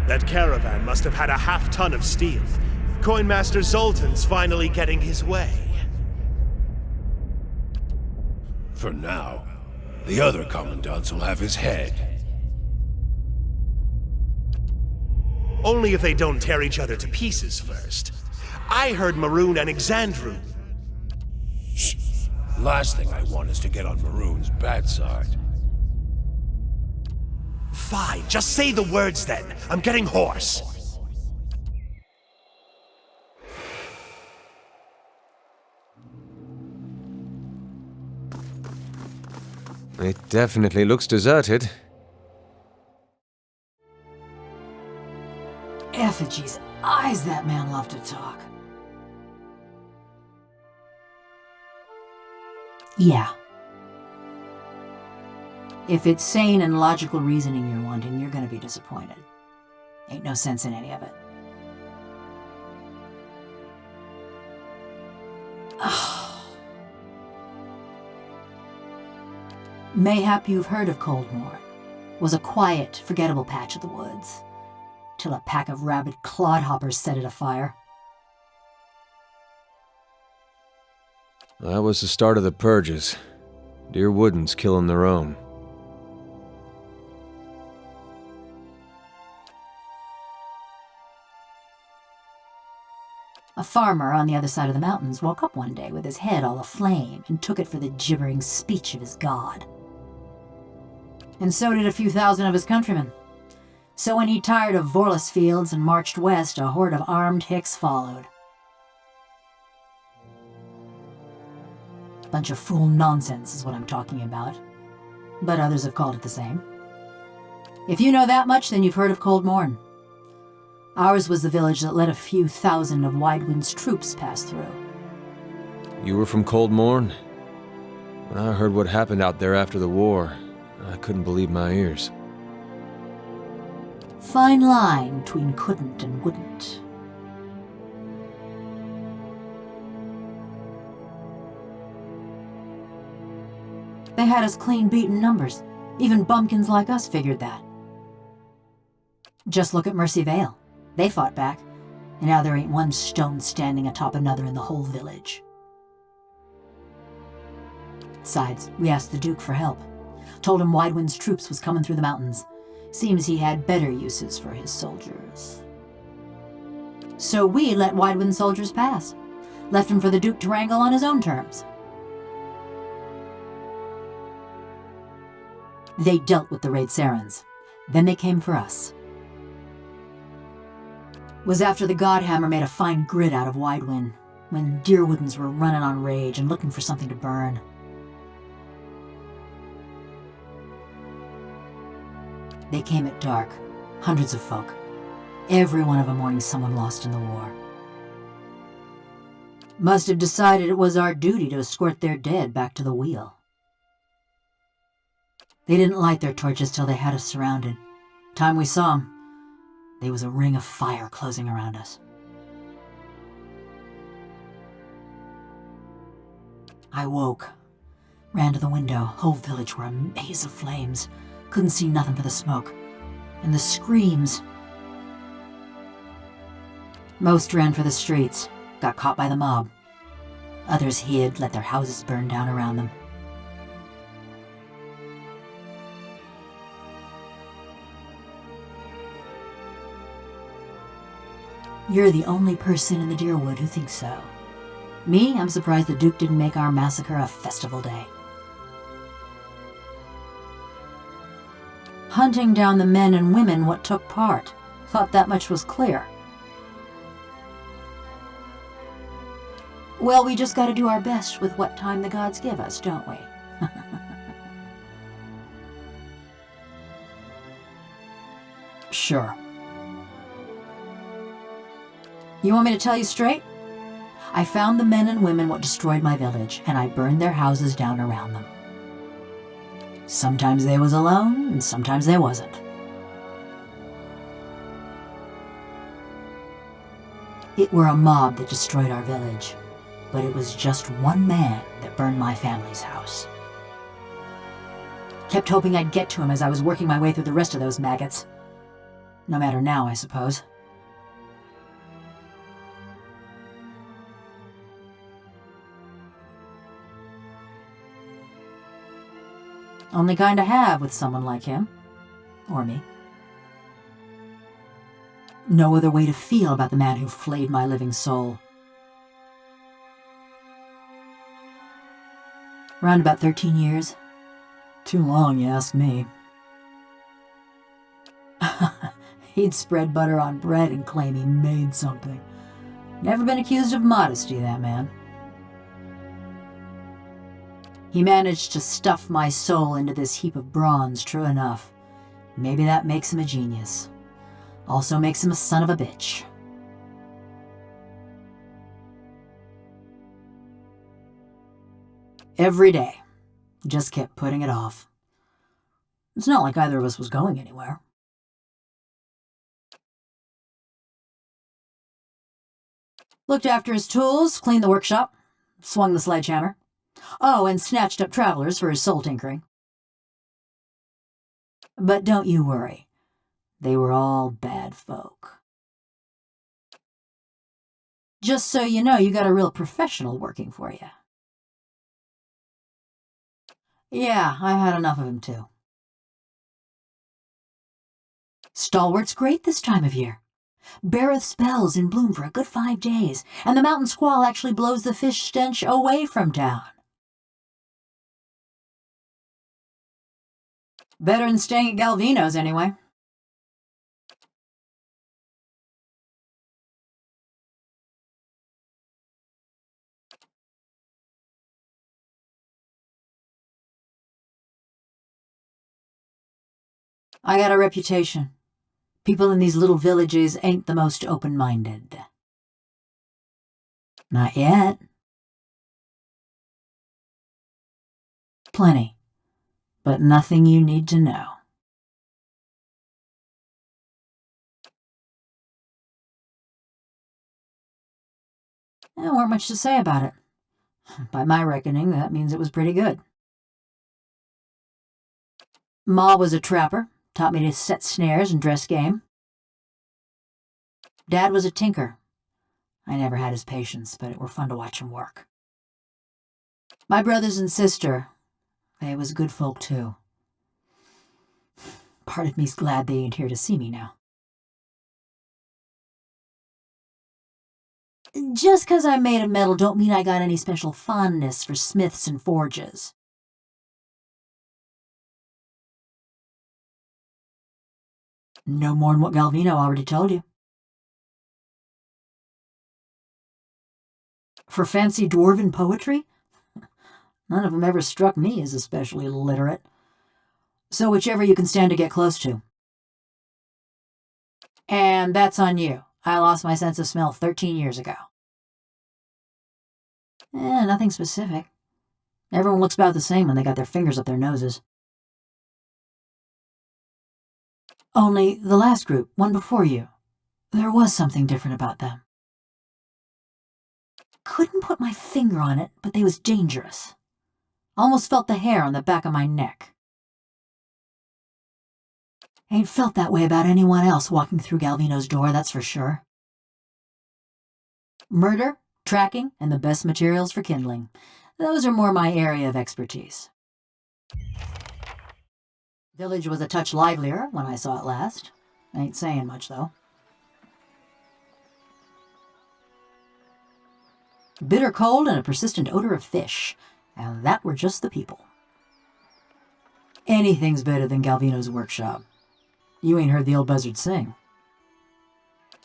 That caravan must have had a half-ton of steel. Coinmaster Zoltan's finally getting his way. For now, the other commandants will have his head. Only if they don't tear each other to pieces first. I heard Maroon and Exandru. Shh. Last thing I want is to get on Maroon's bad side. Fine, just say the words then. I'm getting hoarse. It definitely looks deserted. Effigy's eyes, that man loved to talk. Yeah. If it's sane and logical reasoning you're wanting, you're gonna be disappointed. Ain't no sense in any of it. Mayhap you've heard of Coldmorn. Was a quiet, forgettable patch of the woods. Till a pack of rabid clodhoppers set it afire. That was the start of the purges. Dear Woodens killing their own. A farmer on the other side of the mountains woke up one day with his head all aflame and took it for the gibbering speech of his god. And so did a few thousand of his countrymen. So when he tired of Vorlus fields and marched west, a horde of armed Hicks followed. Bunch of fool nonsense is what I'm talking about. But others have called it the same. If you know that much, then you've heard of Coldmorn. Ours was the village that let a few thousand of Widewind's troops pass through. You were from Coldmorn? When I heard what happened out there after the war, I couldn't believe my ears. Fine line between couldn't and wouldn't. They had us clean beaten numbers. Even bumpkins like us figured that. Just look at Mercy Vale. They fought back, and now there ain't one stone standing atop another in the whole village. Besides, we asked the Duke for help. Told him Widewind's troops was coming through the mountains. Seems he had better uses for his soldiers. So we let Widewind's soldiers pass. Left him for the Duke to wrangle on his own terms. They dealt with the Raid Sarans. Then they came for us. Was after the Godhammer made a fine grid out of Widewind, when Deerwoodens were running on rage and looking for something to burn. They came at dark, hundreds of folk. Every one of them mourning someone lost in the war. Must have decided it was our duty to escort their dead back to the wheel. They didn't light their torches till they had us surrounded. Time we saw them, there was a ring of fire closing around us. I woke, ran to the window. Whole village were a maze of flames. Couldn't see nothing for the smoke. And the screams. Most ran for the streets, got caught by the mob. Others hid, let their houses burn down around them. You're the only person in the Deerwood who thinks so. Me, I'm surprised the Duke didn't make our massacre a festival day. Hunting down the men and women what took part. Thought that much was clear. Well, we just gotta do our best with what time the gods give us, don't we? Sure. You want me to tell you straight? I found the men and women what destroyed my village, and I burned their houses down around them. Sometimes they was alone, and sometimes they wasn't. It were a mob that destroyed our village, but it was just one man that burned my family's house. Kept hoping I'd get to him as I was working my way through the rest of those maggots. No matter now, I suppose. Only kind of have with someone like him. Or me. No other way to feel about the man who flayed my living soul. Around about 13 years. Too long, you ask me. He'd spread butter on bread and claim he made something. Never been accused of modesty, that man. He managed to stuff my soul into this heap of bronze, true enough. Maybe that makes him a genius. Also makes him a son of a bitch. Every day. Just kept putting it off. It's not like either of us was going anywhere. Looked after his tools, cleaned the workshop, swung the sledgehammer. Oh, and snatched up travelers for his soul tinkering. But don't you worry. They were all bad folk. Just so you know, you got a real professional working for you. Yeah, I've had enough of him too. Stalwart's great this time of year. Beareth spells in bloom for a good 5 days, and the mountain squall actually blows the fish stench away from town. Better than staying at Galvino's, anyway. I got a reputation. People in these little villages ain't the most open-minded. Not yet. Plenty, but nothing you need to know. There weren't much to say about it. By my reckoning, that means it was pretty good. Ma was a trapper, taught me to set snares and dress game. Dad was a tinker. I never had his patience, but it were fun to watch him work. My brothers and sister, they was good folk too. Part of me's glad they ain't here to see me now. Just 'cause I made of metal don't mean I got any special fondness for smiths and forges. No more'n what Galvino already told you. For fancy dwarven poetry? None of them ever struck me as especially literate. So whichever you can stand to get close to. And that's on you. I lost my sense of smell 13 years ago. Nothing specific. Everyone looks about the same when they got their fingers up their noses. Only the last group, one before you, there was something different about them. Couldn't put my finger on it, but they was dangerous. Almost felt the hair on the back of my neck. Ain't felt that way about anyone else walking through Galvino's door, that's for sure. Murder, tracking, and the best materials for kindling. Those are more my area of expertise. Village was a touch livelier when I saw it last. Ain't saying much, though. Bitter cold and a persistent odor of fish. And that were just the people. Anything's better than Galvino's workshop. You ain't heard the old buzzard sing.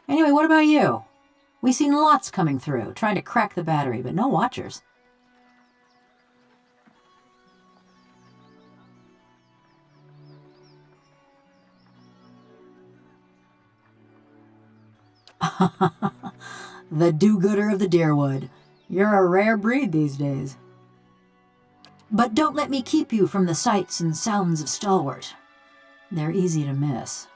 Anyway, what about you? We seen lots coming through, trying to crack the battery, but no watchers. The do-gooder of the Deerwood. You're a rare breed these days. But don't let me keep you from the sights and sounds of Stalwart. They're easy to miss.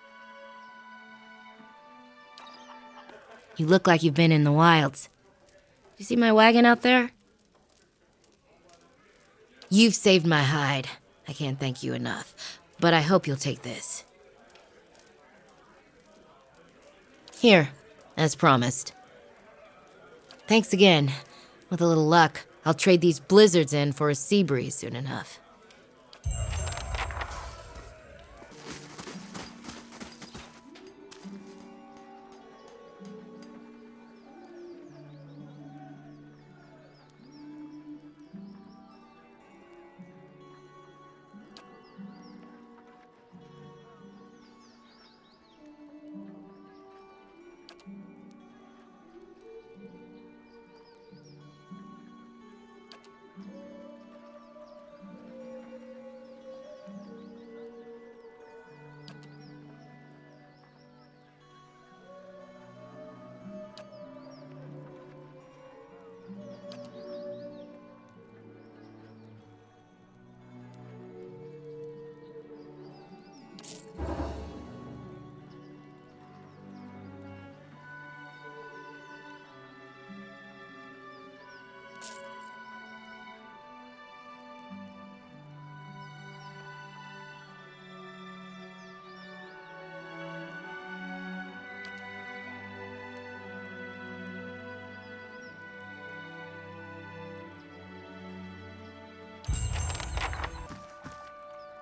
You look like you've been in the wilds. You see my wagon out there? You've saved my hide. I can't thank you enough, but I hope you'll take this. Here, as promised. Thanks again. With a little luck, I'll trade these blizzards in for a sea breeze soon enough.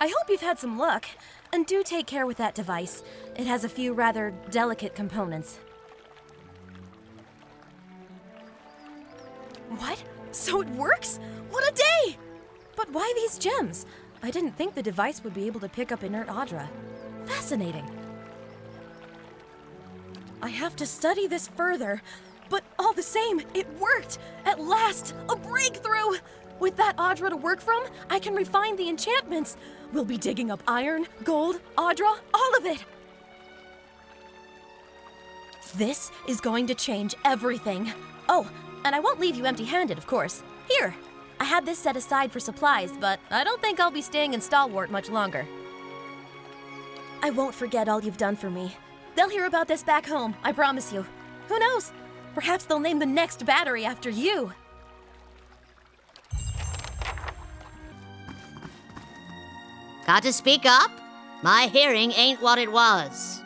I hope you've had some luck, and do take care with that device. It has a few rather delicate components. What? So it works? What a day! But why these gems? I didn't think the device would be able to pick up inert Audra. Fascinating. I have to study this further, but all the same, it worked! At last, a breakthrough! With that Audra to work from, I can refine the enchantments. We'll be digging up iron, gold, Audra, all of it. This is going to change everything. Oh, and I won't leave you empty-handed, of course. Here, I had this set aside for supplies, but I don't think I'll be staying in Stalwart much longer. I won't forget all you've done for me. They'll hear about this back home, I promise you. Who knows? Perhaps they'll name the next battery after you. Got to speak up? My hearing ain't what it was.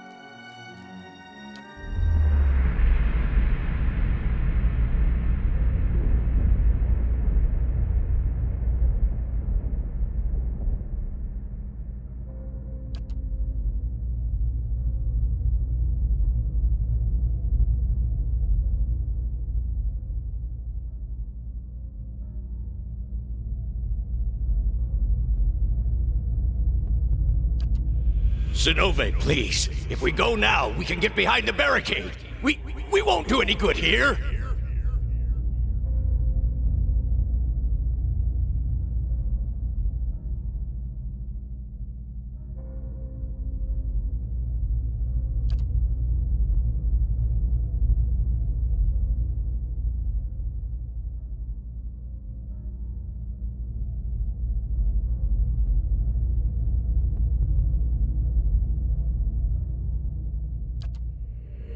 Sinove, please. If we go now, we can get behind the barricade. We won't do any good here.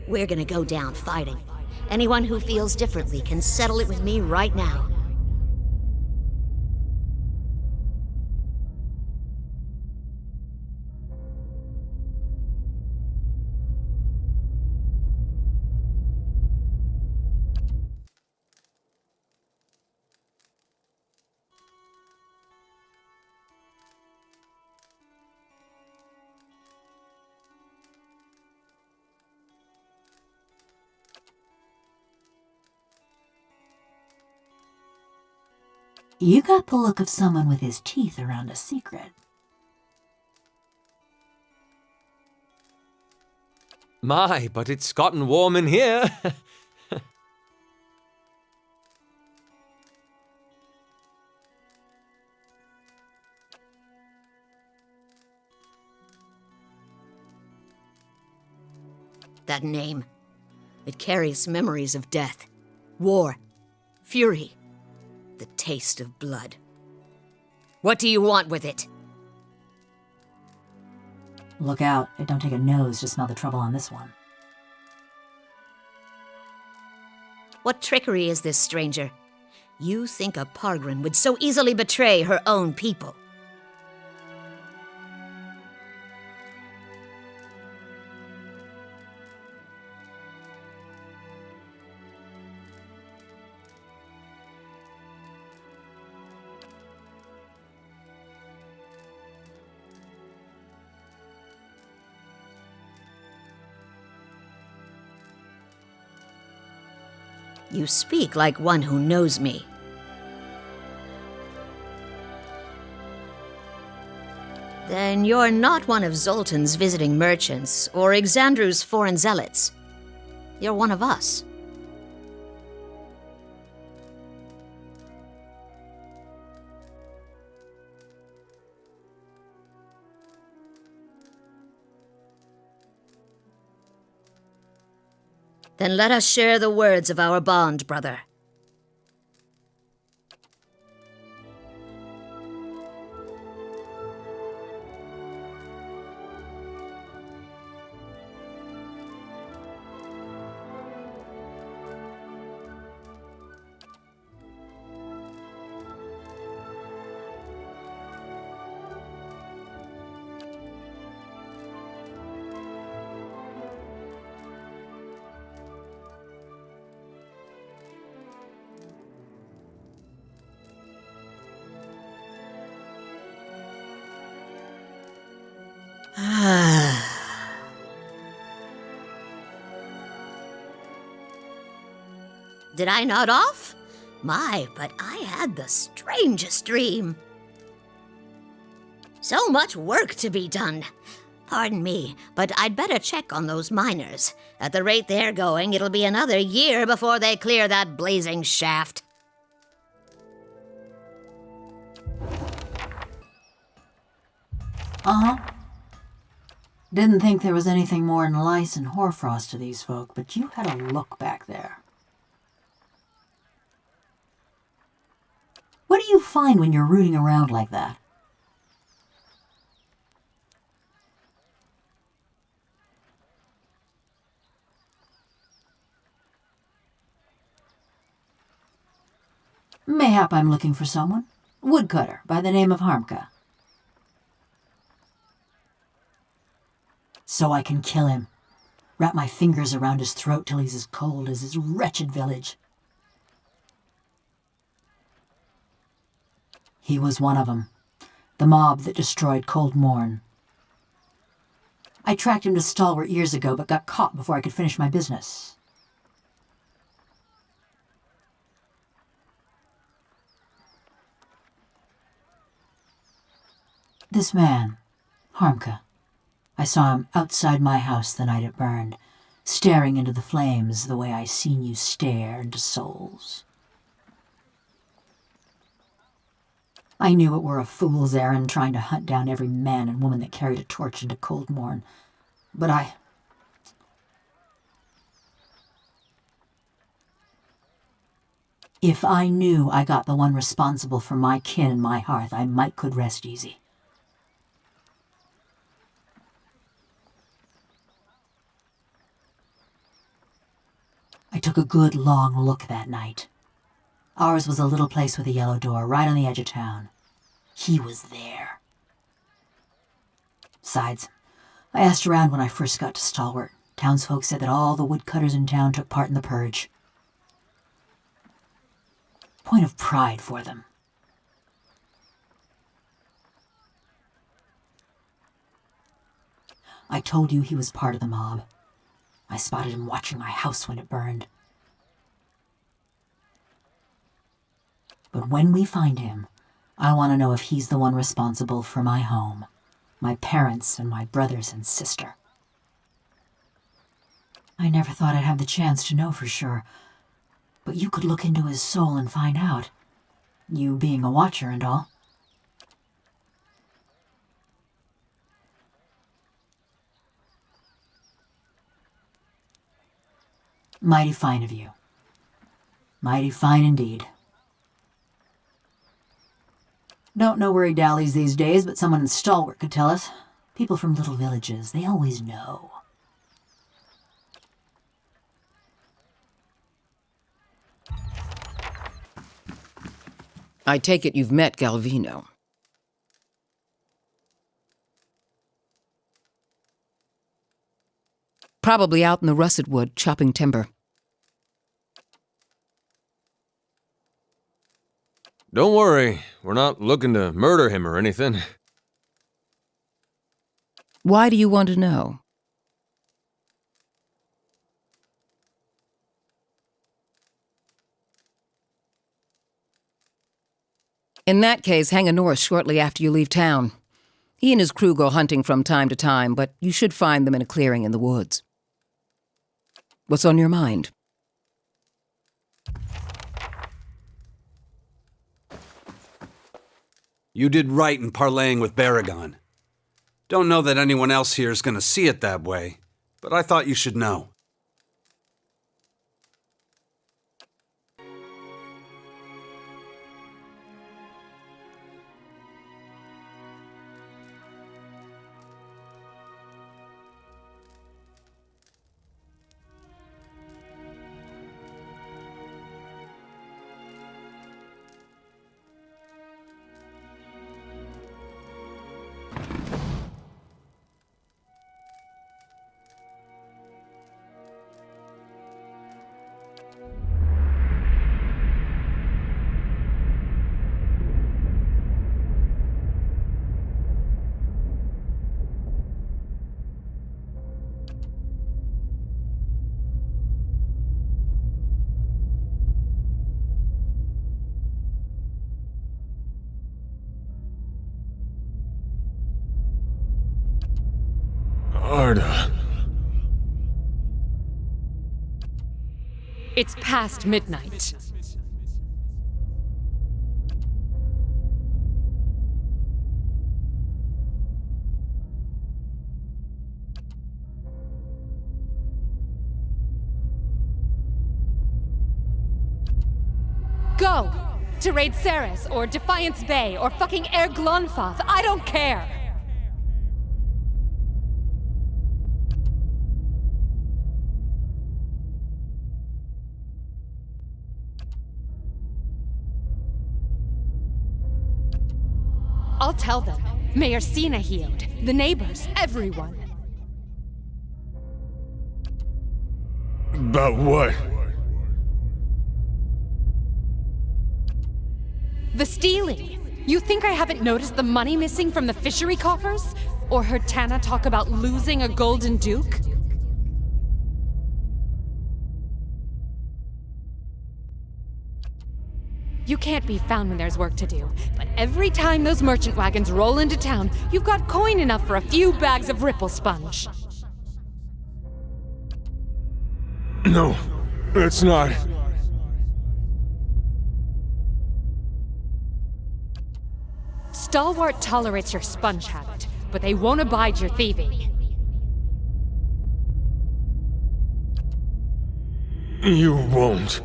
We're gonna go down fighting. Anyone who feels differently can settle it with me right now. You got the look of someone with his teeth around a secret. My, but it's gotten warm in here. That name. It carries memories of death, war, fury, the taste of blood. What do you want with it? Look out, it don't take a nose to smell the trouble on this one. What trickery is this, stranger? You think a Pargrin would so easily betray her own people? You speak like one who knows me. Then you're not one of Zoltan's visiting merchants or Exandru's foreign zealots. You're one of us. Then let us share the words of our bond, brother. Did I nod off? My, but I had the strangest dream. So much work to be done. Pardon me, but I'd better check on those miners. At the rate they're going, it'll be another year before they clear that blazing shaft. Uh-huh. Didn't think there was anything more than lice and hoarfrost to these folk, but you had a look back there. What do you find when you're rooting around like that? Mayhap I'm looking for someone. Woodcutter by the name of Harmka. So I can kill him. Wrap my fingers around his throat till he's as cold as his wretched village. He was one of them. The mob that destroyed Cold Morn. I tracked him to Stalwart years ago, but got caught before I could finish my business. This man, Harmka, I saw him outside my house the night it burned, staring into the flames the way I seen you stare into souls. I knew it were a fool's errand trying to hunt down every man and woman that carried a torch into Cold Morn, but if I knew I got the one responsible for my kin and my hearth, I might could rest easy. I took a good long look that night. Ours was a little place with a yellow door right on the edge of town. He was there. Besides, I asked around when I first got to Stalwart. Townsfolk said that all the woodcutters in town took part in the purge. Point of pride for them. I told you he was part of the mob. I spotted him watching my house when it burned. But when we find him, I want to know if he's the one responsible for my home, my parents, and my brothers and sister. I never thought I'd have the chance to know for sure, but you could look into his soul and find out, you being a watcher and all. Mighty fine of you. Mighty fine indeed. Don't know where he dallies these days, but someone in Stalwart could tell us. People from little villages, they always know. I take it you've met Galvino. Probably out in the russet wood, chopping timber. Don't worry, we're not looking to murder him or anything. Why do you want to know? In that case, hang a north shortly after you leave town. He and his crew go hunting from time to time, but you should find them in a clearing in the woods. What's on your mind? You did right in parlaying with Baragon. Don't know that anyone else here is gonna see it that way, but I thought you should know. Rada. It's past midnight. Go! To raid Ceres, or Defiance Bay, or fucking Eir-Glanfata, I don't care! I'll tell them. Mayor Sina healed. The neighbors, everyone. About what? The stealing. You think I haven't noticed the money missing from the fishery coffers? Or heard Tana talk about losing a golden duke? You can't be found when there's work to do, but every time those merchant wagons roll into town, you've got coin enough for a few bags of ripple sponge. No, it's not. Stalwart tolerates your sponge habit, but they won't abide your thieving. You won't.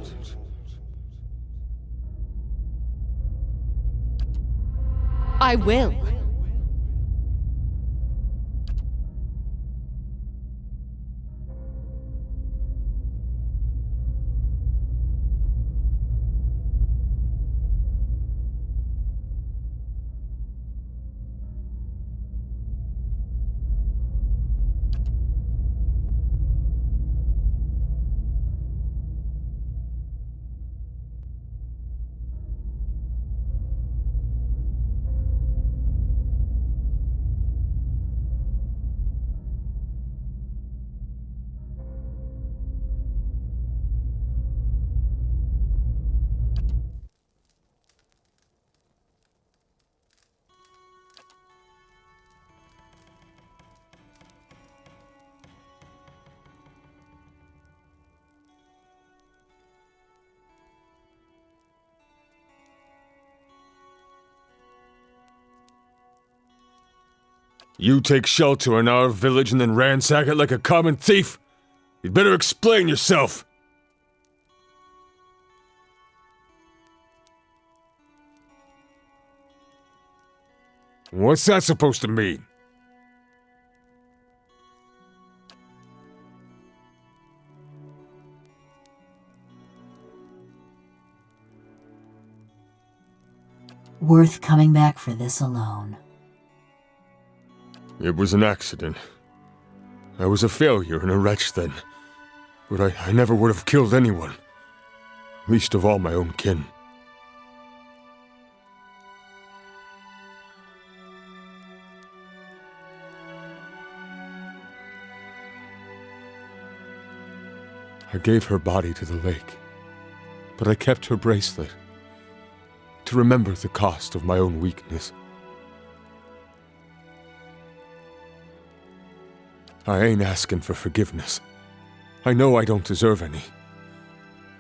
I will. You take shelter in our village and then ransack it like a common thief? You'd better explain yourself! What's that supposed to mean? Worth coming back for this alone. It was an accident. I was a failure and a wretch then. But I never would have killed anyone. Least of all my own kin. I gave her body to the lake, but I kept her bracelet. to remember the cost of my own weakness. I ain't asking for forgiveness. I know I don't deserve any.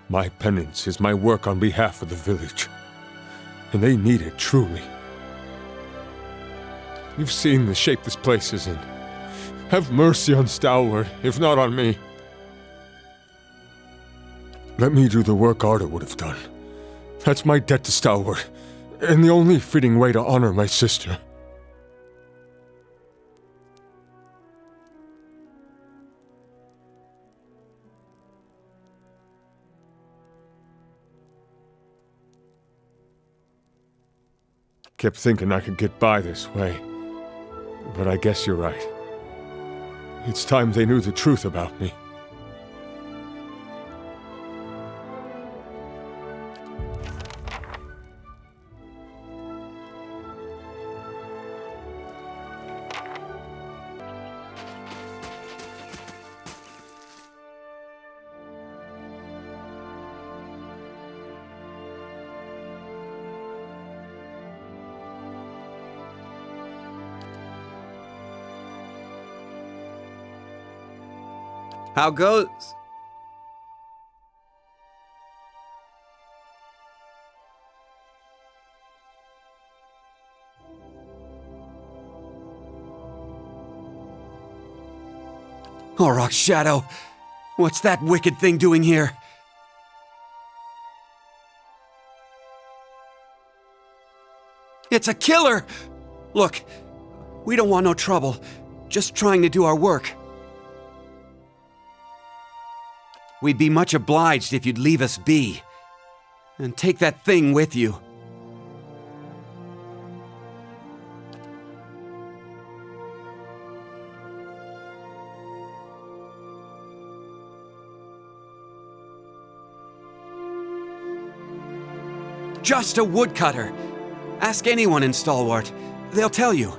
My penance is my work on behalf of the village. And they need it, truly. You've seen the shape this place is in. Have mercy on Stalwart, if not on me. Let me do the work Arda would have done. That's my debt to Stalwart, and the only fitting way to honor my sister. Kept thinking I could get by this way, but I guess you're right. It's time they knew the truth about me. How goes? Auroch's shadow! What's that wicked thing doing here? It's a killer! Look, we don't want no trouble. Just trying to do our work. We'd be much obliged if you'd leave us be. And take that thing with you. Just a woodcutter. Ask anyone in Stalwart. They'll tell you.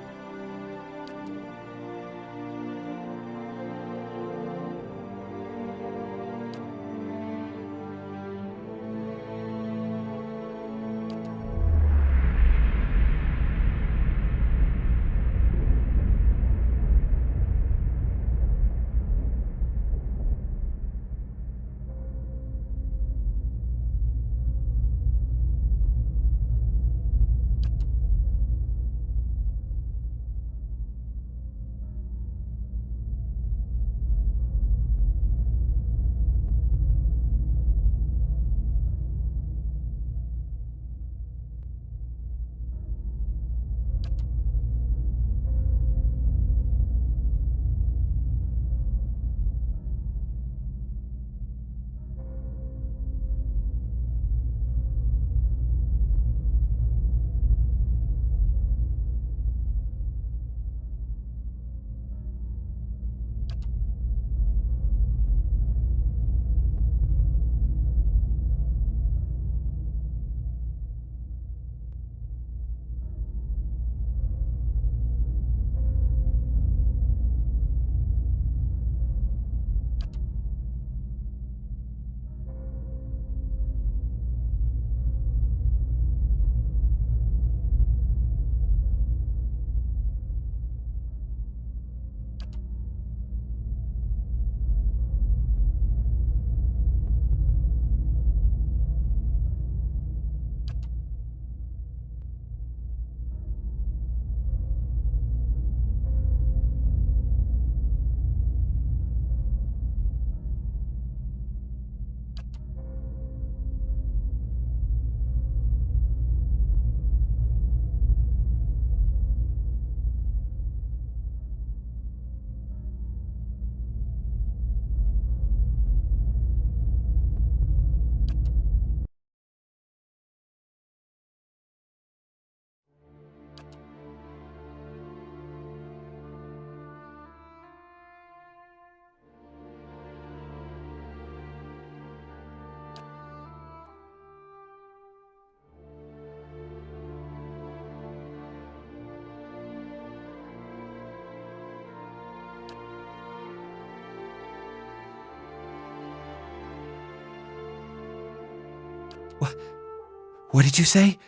What did you say?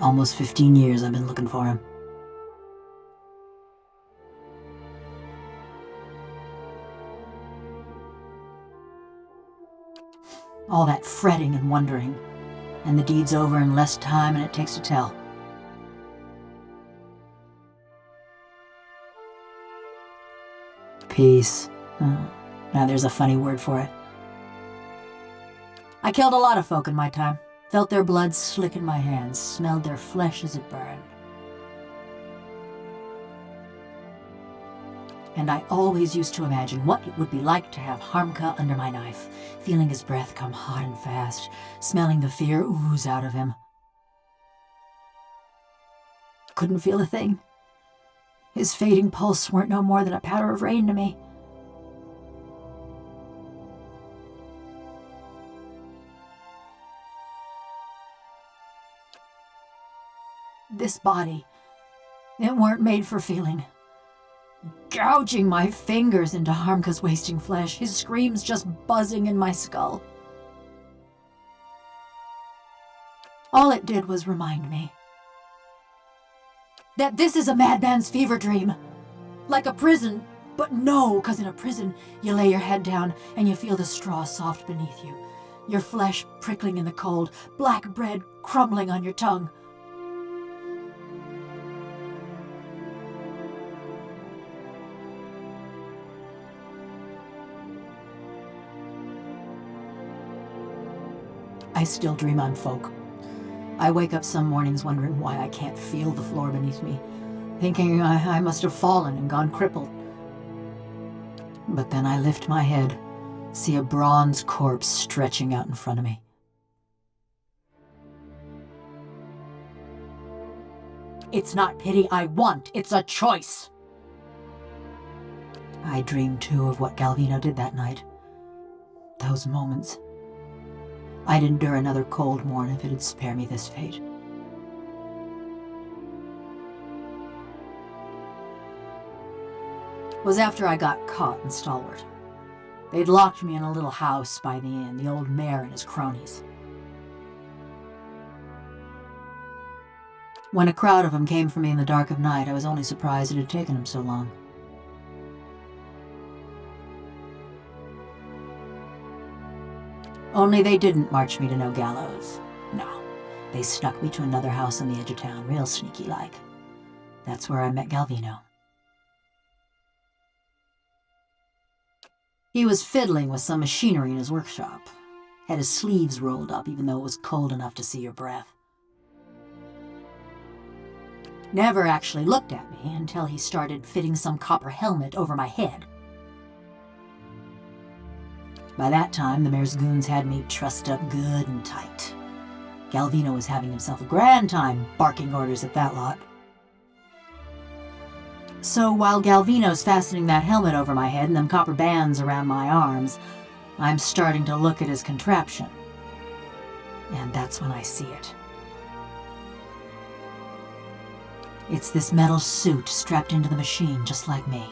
Almost 15 years I've been looking for him. All that fretting and wondering, and the deed's over in less time than it takes to tell. Peace. Now there's a funny word for it. I killed a lot of folk in my time. Felt their blood slick in my hands, smelled their flesh as it burned. And I always used to imagine what it would be like to have Harmka under my knife, feeling his breath come hot and fast, smelling the fear ooze out of him. Couldn't feel a thing. His fading pulse weren't no more than a patter of rain to me. This body, it weren't made for feeling. Gouging my fingers into Harmka's wasting flesh, his screams just buzzing in my skull. All it did was remind me that this is a madman's fever dream. Like a prison, but no, 'cause in a prison, you lay your head down and you feel the straw soft beneath you, your flesh prickling in the cold, black bread crumbling on your tongue. I still dream on folk. I wake up some mornings wondering why I can't feel the floor beneath me, thinking I must have fallen and gone crippled. But then I lift my head, see a bronze corpse stretching out in front of me. It's not pity I want, it's a choice. I dreamed too of what Galvino did that night. Those moments. I'd endure another cold morn if it'd spare me this fate. It was after I got caught in Stalwart. They'd locked me in a little house by the inn, the old mayor and his cronies. When a crowd of them came for me in the dark of night, I was only surprised it had taken them so long. Only they didn't march me to no gallows. No, they snuck me to another house on the edge of town, real sneaky-like. That's where I met Galvino. He was fiddling with some machinery in his workshop. Had his sleeves rolled up, even though it was cold enough to see your breath. Never actually looked at me until he started fitting some copper helmet over my head. By that time, the mayor's goons had me trussed up good and tight. Galvino was having himself a grand time barking orders at that lot. So while Galvino's fastening that helmet over my head and them copper bands around my arms, I'm starting to look at his contraption. And that's when I see it. It's this metal suit strapped into the machine just like me.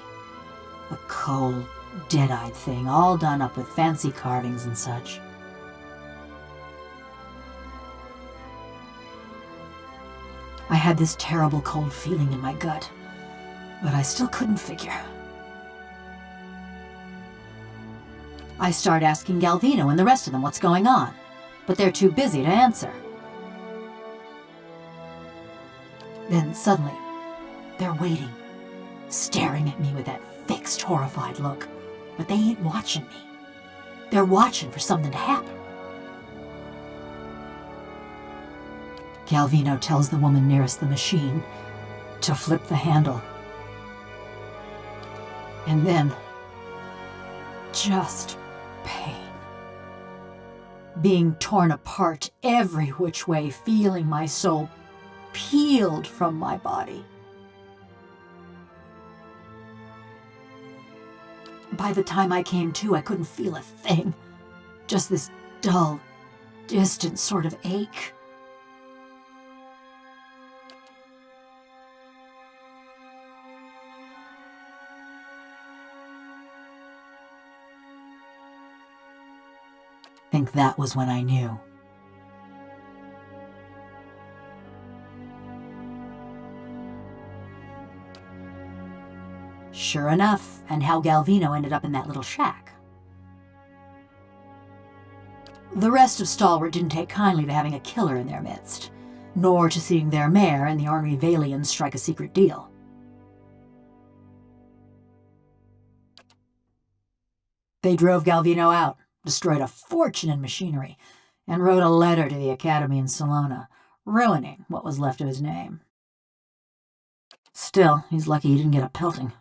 A cold, dead-eyed thing, all done up with fancy carvings and such. I had this terrible cold feeling in my gut, but I still couldn't figure. I start asking Galvino and the rest of them what's going on, but they're too busy to answer. Then suddenly, they're waiting, staring at me with that fixed, horrified look. But they ain't watching me. They're watching for something to happen. Galvino tells the woman nearest the machine to flip the handle. And then, just pain. Being torn apart every which way, feeling my soul peeled from my body. By the time I came to, I couldn't feel a thing. Just this dull, distant sort of ache. I think that was when I knew. sure enough, and how Galvino ended up in that little shack. The rest of Stalwart didn't take kindly to having a killer in their midst, nor to seeing their mayor and the Ornery Valians strike a secret deal. They drove Galvino out, destroyed a fortune in machinery, and wrote a letter to the Academy in Salona, ruining what was left of his name. Still, he's lucky he didn't get a pelting.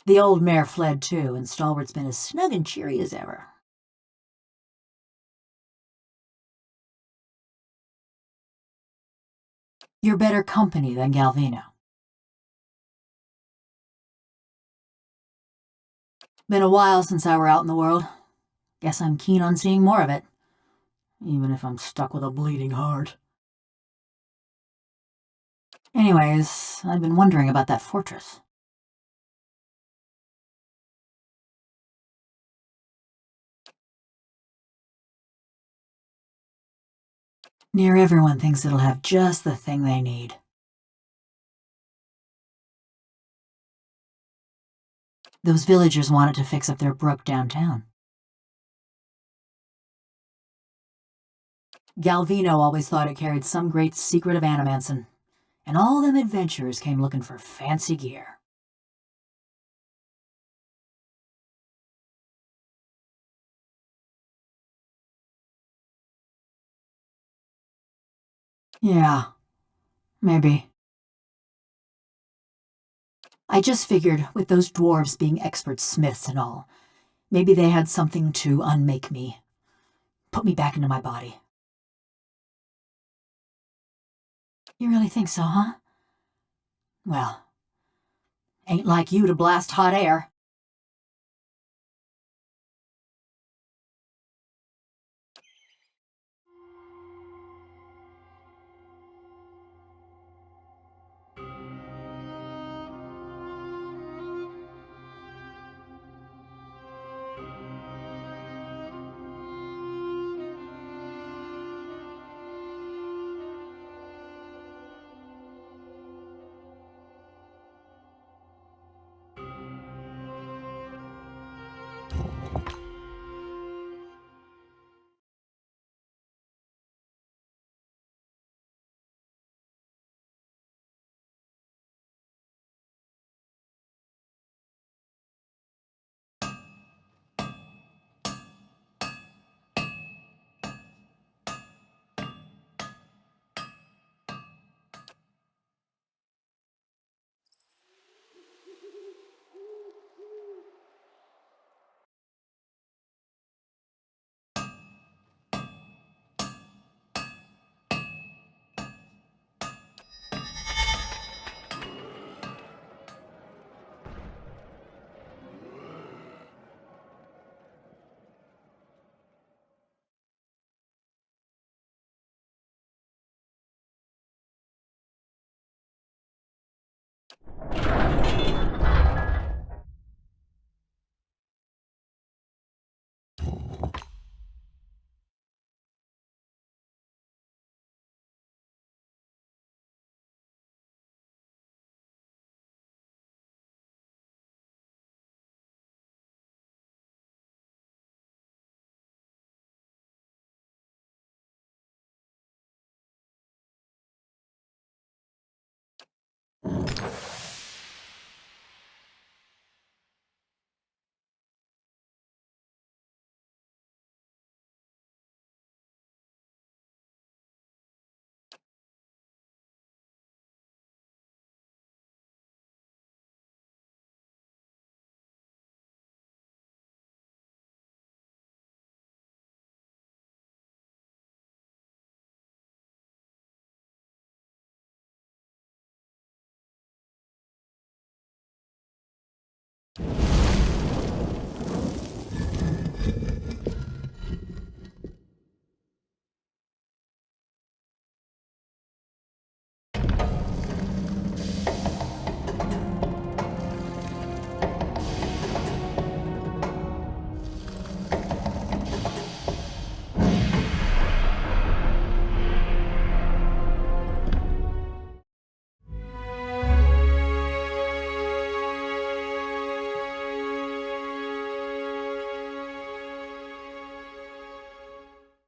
The old mayor fled too, and Stalwart's been as snug and cheery as ever. You're better company than Galvino. Been a while since I were out in the world. Guess I'm keen on seeing more of it, even if I'm stuck with a bleeding heart. Anyways, I've been wondering about that fortress. Near everyone thinks it'll have just the thing they need. Those villagers wanted to fix up their brook downtown. Galvino always thought it carried some great secret of Animanson, and all them adventurers came looking for fancy gear. Yeah, maybe. I just figured, with those dwarves being expert smiths and all, maybe they had something to unmake me. Put me back into my body. You really think so, huh? Well, ain't like you to blast hot air.